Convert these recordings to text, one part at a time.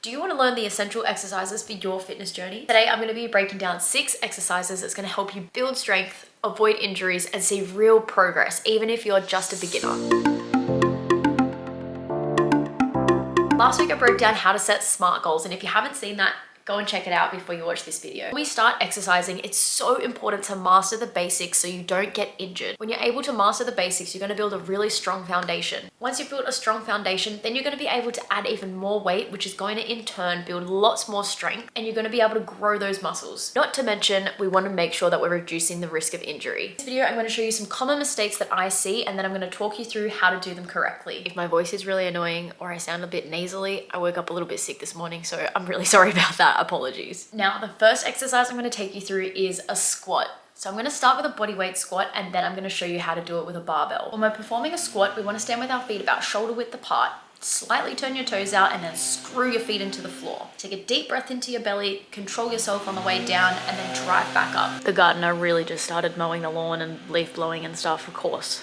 Do you want to learn the essential exercises for your fitness journey? Today, I'm going to be breaking down 6 exercises that's going to help you build strength, avoid injuries, and see real progress, even if you're just a beginner. Last week, I broke down how to set SMART goals, and if you haven't seen that, go and check it out before you watch this video. When we start exercising, it's so important to master the basics so you don't get injured. When you're able to master the basics, you're going to build a really strong foundation. Once you've built a strong foundation, then you're going to be able to add even more weight, which is going to in turn build lots more strength, and you're going to be able to grow those muscles. Not to mention, we want to make sure that we're reducing the risk of injury. In this video, I'm going to show you some common mistakes that I see, and then I'm going to talk you through how to do them correctly. If my voice is really annoying or I sound a bit nasally, I woke up a little bit sick this morning, so I'm really sorry about that. Apologies. Now, the first exercise I'm going to take you through is a squat. So I'm going to start with a bodyweight squat, and then I'm going to show you how to do it with a barbell. When we're performing a squat, we want to stand with our feet about shoulder width apart. Slightly turn your toes out and then screw your feet into the floor. Take a deep breath into your belly, control yourself on the way down, and then drive back up. The gardener really just started mowing the lawn and leaf blowing and stuff, of course.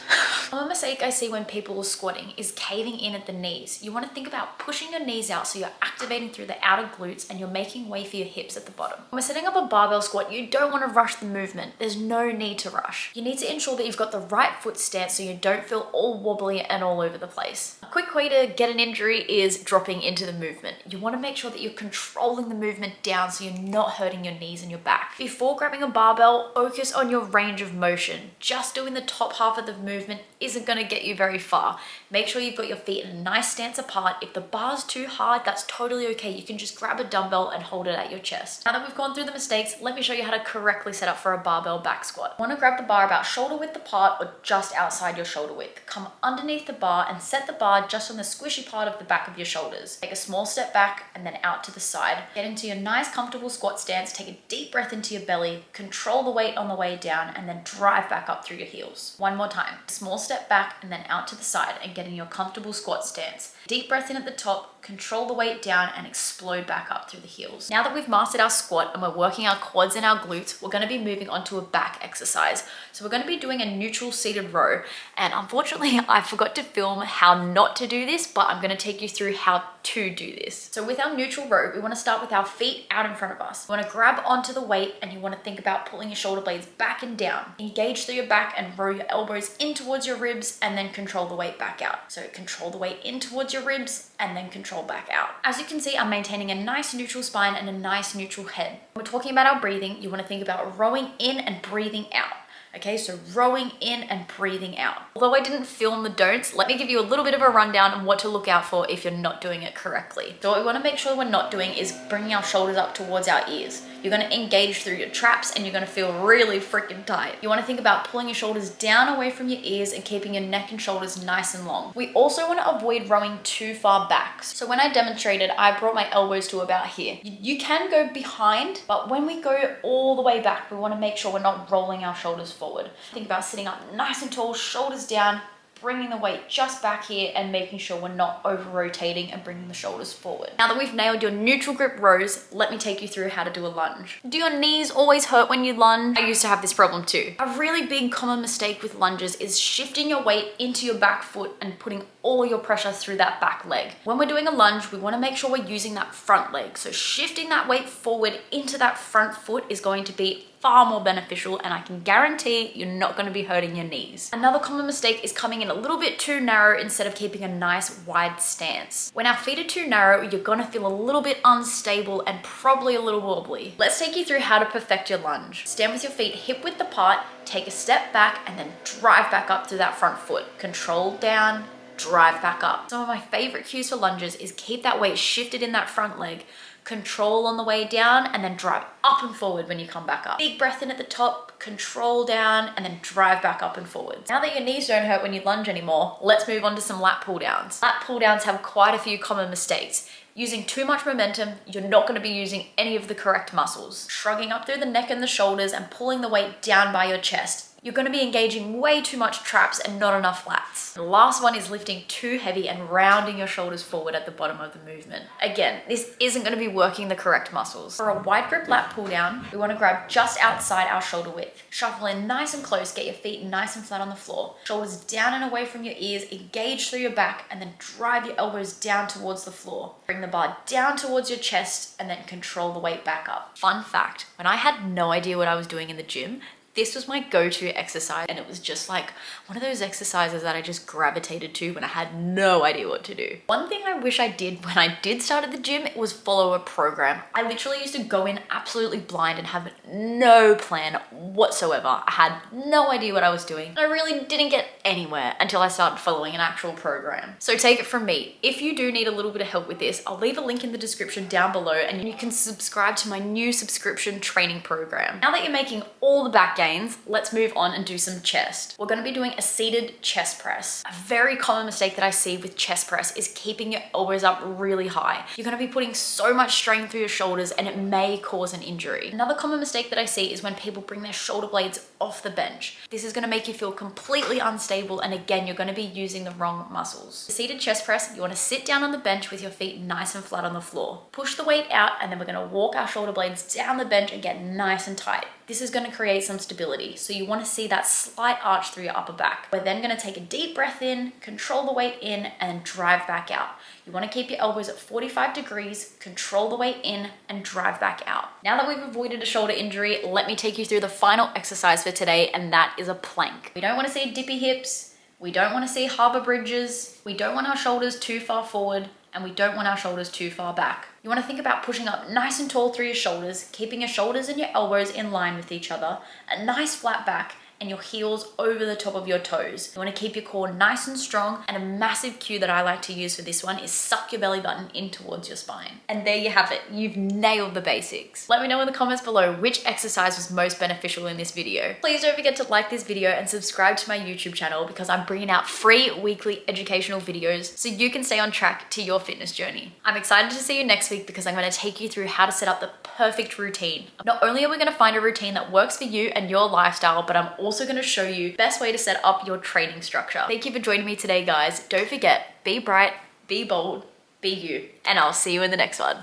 One mistake I see when people are squatting is caving in at the knees. You want to think about pushing your knees out so you're activating through the outer glutes and you're making way for your hips at the bottom. When we're setting up a barbell squat, you don't want to rush the movement. There's no need to rush. You need to ensure that you've got the right foot stance so you don't feel all wobbly and all over the place. A quick way to get an injury is dropping into the movement. You want to make sure that you're controlling the movement down so you're not hurting your knees and your back. Before grabbing a barbell, focus on your range of motion. Just doing the top half of the movement isn't going to get you very far. Make sure you've got your feet in a nice stance apart. If the bar's too hard, that's totally okay. You can just grab a dumbbell and hold it at your chest. Now that we've gone through the mistakes, let me show you how to correctly set up for a barbell back squat. You want to grab the bar about shoulder width apart or just outside your shoulder width. Come underneath the bar and set the bar just on the squishy part of the back of your shoulders. Take a small step back and then out to the side. Get into your nice comfortable squat stance. Take a deep breath into your belly. Control the weight on the way down and then drive back up through your heels. One more time. Small step back and then out to the side and get in your comfortable squat stance. Deep breath in at the top, control the weight down and explode back up through the heels. Now that we've mastered our squat and we're working our quads and our glutes, we're going to be moving on to a back exercise. So we're going to be doing a neutral seated row, and unfortunately I forgot to film how not to do this, but I'm going to take you through how to do this. So with our neutral row, we want to start with our feet out in front of us. You want to grab onto the weight and you want to think about pulling your shoulder blades back and down. Engage through your back and row your elbows in towards your ribs and then control the weight back out. So control the weight in towards your ribs and then control back out. As you can see, I'm maintaining a nice neutral spine and a nice neutral head. When we're talking about our breathing, you want to think about rowing in and breathing out. Okay, so rowing in and breathing out. Although I didn't film the don'ts, let me give you a little bit of a rundown on what to look out for if you're not doing it correctly. So what we want to make sure we're not doing is bringing our shoulders up towards our ears. You're going to engage through your traps and you're going to feel really freaking tight. You want to think about pulling your shoulders down away from your ears and keeping your neck and shoulders nice and long. We also want to avoid rowing too far back. So when I demonstrated, I brought my elbows to about here. You can go behind, but when we go all the way back, we want to make sure we're not rolling our shoulders forward. Think about sitting up nice and tall, shoulders down, bringing the weight just back here and making sure we're not over rotating and bringing the shoulders forward. Now that we've nailed your neutral grip rows, let me take you through how to do a lunge. Do your knees always hurt when you lunge? I used to have this problem too. A really big common mistake with lunges is shifting your weight into your back foot and putting all your pressure through that back leg. When we're doing a lunge, we want to make sure we're using that front leg. So shifting that weight forward into that front foot is going to be far more beneficial, and I can guarantee you're not going to be hurting your knees. Another common mistake is coming in a little bit too narrow instead of keeping a nice wide stance. When our feet are too narrow, you're going to feel a little bit unstable and probably a little wobbly. Let's take you through how to perfect your lunge. Stand with your feet hip width apart, take a step back and then drive back up through that front foot. Control down, drive back up. Some of my favorite cues for lunges is keep that weight shifted in that front leg, control on the way down, and then drive up and forward when you come back up. Big breath in at the top, control down, and then drive back up and forward. Now that your knees don't hurt when you lunge anymore, let's move on to some lat pull downs. Lat pull downs have quite a few common mistakes. Using too much momentum, you're not going to be using any of the correct muscles. Shrugging up through the neck and the shoulders and pulling the weight down by your chest you're going to be engaging way too much traps and not enough lats. The last one is lifting too heavy and rounding your shoulders forward at the bottom of the movement. Again, this isn't going to be working the correct muscles. For a wide grip lat pull down, we want to grab just outside our shoulder width. Shuffle in nice and close, get your feet nice and flat on the floor. Shoulders down and away from your ears, engage through your back, and then drive your elbows down towards the floor. Bring the bar down towards your chest and then control the weight back up. Fun fact, when I had no idea what I was doing in the gym, this was my go-to exercise, and it was just like one of those exercises that I just gravitated to when I had no idea what to do. One thing I wish I did when I did start at the gym was follow a program. I literally used to go in absolutely blind and have no plan whatsoever. I had no idea what I was doing. I really didn't get anywhere until I started following an actual program. So take it from me, if you do need a little bit of help with this, I'll leave a link in the description down below and you can subscribe to my new subscription training program. Now that you're making all the back gains, let's move on and do some chest. We're going to be doing a seated chest press. A very common mistake that I see with chest press is keeping your elbows up really high. You're going to be putting so much strain through your shoulders and it may cause an injury. Another common mistake that I see is when people bring their shoulder blades off the bench. This is going to make you feel completely unstable, and again, you're going to be using the wrong muscles. The seated chest press, you want to sit down on the bench with your feet nice and flat on the floor. Push the weight out, and then we're going to walk our shoulder blades down the bench and get nice and tight. This is going to create some stability, so you want to see that slight arch through your upper back. We're then going to take a deep breath in, control the weight in, and drive back out. You want to keep your elbows at 45 degrees, control the weight in, and drive back out. Now that we've avoided a shoulder injury, let me take you through the final exercise for today, and that is a plank. We don't want to see dippy hips, we don't want to see harbor bridges, we don't want our shoulders too far forward, and we don't want our shoulders too far back. You want to think about pushing up nice and tall through your shoulders, keeping your shoulders and your elbows in line with each other, a nice flat back, and your heels over the top of your toes. You want to keep your core nice and strong, and a massive cue that I like to use for this one is suck your belly button in towards your spine. And there you have it, you've nailed the basics. Let me know in the comments below which exercise was most beneficial in this video. Please don't forget to like this video and subscribe to my YouTube channel because I'm bringing out free weekly educational videos so you can stay on track to your fitness journey. I'm excited to see you next week because I'm going to take you through how to set up the perfect routine. Not only are we going to find a routine that works for you and your lifestyle, but I'm also going to show you the best way to set up your training structure. Thank you for joining me today, guys. Don't forget, be bright, be bold, be you, and I'll see you in the next one.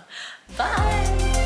Bye.